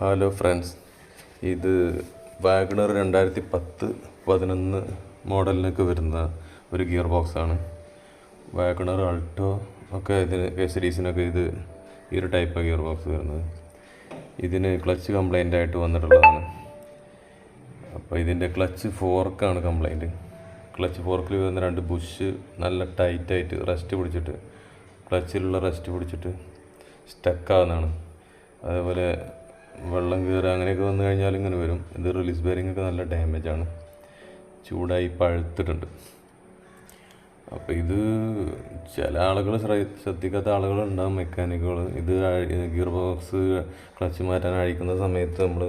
Hello friends, ഇത് WagonR 2010-11 മോഡലിനൊക്കെ വരുന്ന ഒരു ഗിയർ ബോക്സാണ്. വാഗണർ ആൾട്ടോ ഒക്കെ ഇതിന് സീരീസിനൊക്കെ ഇത് ഈ ഒരു ടൈപ്പ് ഗിയർ ബോക്സ് വരുന്നത്. ഇതിന് ക്ലച്ച് കംപ്ലൈൻ്റ് ആയിട്ട് വന്നിട്ടുള്ളതാണ്. അപ്പോൾ ഇതിൻ്റെ ക്ലച്ച് ഫോർക്കാണ് കംപ്ലൈൻറ്റ്. ക്ലച്ച് ഫോർക്കിൽ വരുന്ന 2 ബുഷ് നല്ല ടൈറ്റായിട്ട് ക്ലച്ചിലുള്ള റെസ്റ്റ് പിടിച്ചിട്ട് സ്റ്റക്കാവുന്നതാണ്. അതേപോലെ വെള്ളം കയറുക അങ്ങനെയൊക്കെ വന്നു കഴിഞ്ഞാൽ ഇങ്ങനെ വരും. ഇത് റിലീസ് ബെയറിംഗ് ഒക്കെ നല്ല ഡാമേജാണ്, ചൂടായി പഴുത്തിട്ടുണ്ട്. അപ്പോൾ ഇത് ചില ആളുകൾ ശ്രദ്ധിക്കാത്ത ആളുകളുണ്ടാകും, മെക്കാനിക്കുകൾ. ഇത് ഗിയർ ബോക്സ് ക്ലച്ച് മാറ്റാൻ അഴിക്കുന്ന സമയത്ത് നമ്മൾ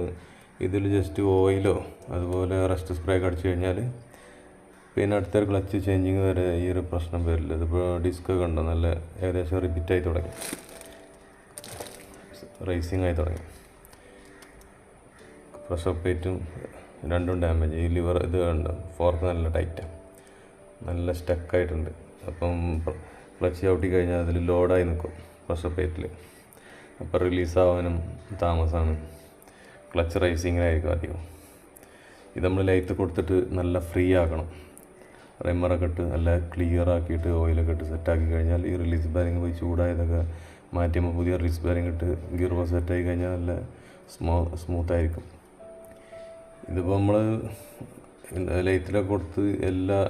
ഇതിൽ ജസ്റ്റ് ഓയിലോ അതുപോലെ റസ്റ്റ് സ്പ്രേ ഒക്കെ അടിച്ചു കഴിഞ്ഞാൽ പിന്നെ അടുത്തൊരു ക്ലച്ച് ചേഞ്ചിങ് വരെ ഈ ഒരു പ്രശ്നം വരില്ല. ഇതിപ്പോൾ ഡിസ്കൊക്കെ ഉണ്ടോ നല്ല ഏകദേശം റിപ്പീറ്റായി തുടങ്ങി, റേസിങ് ആയി തുടങ്ങി. പ്രഷർ പ്ലേറ്റും രണ്ടും ഡാമേജ്. ഈ ലിവർ ഇത് കണ്ടോ, ഫോർക്ക് നല്ല ടൈറ്റാണ്, നല്ല സ്റ്റക്കായിട്ടുണ്ട്. അപ്പം ക്ലച്ച് ചവിട്ടി കഴിഞ്ഞാൽ അതിൽ ലോഡായി നിൽക്കും പ്രഷർ പ്ലേറ്റിൽ. അപ്പോൾ റിലീസാവാനും താമസമാണ്, ക്ലച്ച് റേസിങ്ങിനായിരിക്കും അധികം. ഇത് നമ്മൾ ലൈറ്റ് കൊടുത്തിട്ട് നല്ല ഫ്രീ ആക്കണം. റിമ്മറൊക്കെ ഇട്ട് നല്ല ക്ലിയർ ആക്കിയിട്ട് ഓയിലൊക്കെ ഇട്ട് സെറ്റാക്കി കഴിഞ്ഞാൽ ഈ റിലീസ് ബെയറിംഗ് പോയി ചൂടായതൊക്കെ മാറ്റുമ്പോൾ പുതിയ റിലീസ് ബെയറിംഗ് ഇട്ട് ഗിയർ ബോക്സ് സെറ്റായി കഴിഞ്ഞാൽ നല്ല സ്മൂത്തായിരിക്കും. ഇതിപ്പോൾ നമ്മൾ ലൈറ്റിലൊക്കെ കൊടുത്ത് എല്ലാ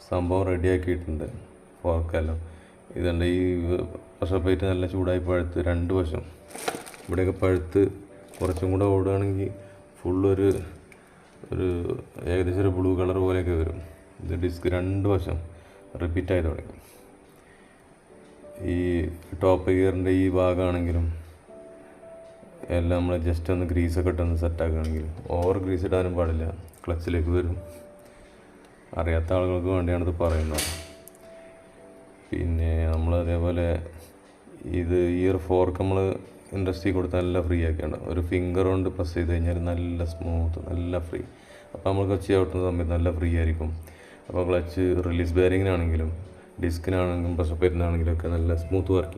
സംഭവം റെഡിയാക്കിയിട്ടുണ്ട്, ഫോർക്കെല്ലാം. ഇതുണ്ട്, ഈ പ്രഷർ പ്ലേറ്റ് നല്ല ചൂടായി പഴുത്ത് 2 വശം ഇവിടെയൊക്കെ പഴുത്ത് കുറച്ചും കൂടെ ഓടുകയാണെങ്കിൽ ഫുള്ളൊരു ഏകദേശം ഒരു ബ്ലൂ കളർ പോലെയൊക്കെ വരും. ഇത് ഡിസ്ക് 2 വശം റിപ്പീറ്റായി തുടങ്ങി. ഈ ടോപ്പ് ഗിയറിൻ്റെ ഈ ഭാഗമാണെങ്കിലും എല്ലാം നമ്മൾ ജസ്റ്റ് ഒന്ന് ഗ്രീസൊക്കെ ഇട്ടൊന്ന് സെറ്റാക്കുകയാണെങ്കിൽ, ഓവർ ഗ്രീസ് ഇടാനും പാടില്ല, ക്ലച്ചിലേക്ക് വരും. അറിയാത്ത ആളുകൾക്ക് വേണ്ടിയാണിത് പറയുന്നത്. പിന്നെ നമ്മൾ അതേപോലെ ഈ ഒരു ഫോർക്ക് നമ്മൾ ഇൻഡസ്ട്രി കൊടുത്ത് നല്ല ഫ്രീ ആക്കിയാണ്. ഒരു ഫിംഗർ കൊണ്ട് പ്രസ് ചെയ്ത് കഴിഞ്ഞാൽ നല്ല സ്മൂത്ത്, നല്ല ഫ്രീ. അപ്പോൾ നമ്മൾ ക്ലച്ച് ചവിട്ടുന്ന സമയത്ത് നല്ല ഫ്രീ ആയിരിക്കും. അപ്പോൾ ക്ലച്ച് റിലീസ് ബെയറിങ്ങിനാണെങ്കിലും ഡിസ്കിനാണെങ്കിലും പ്രഷർ പ്ലേറ്റിനാണെങ്കിലും ഒക്കെ നല്ല സ്മൂത്ത് വർക്കിംഗ്.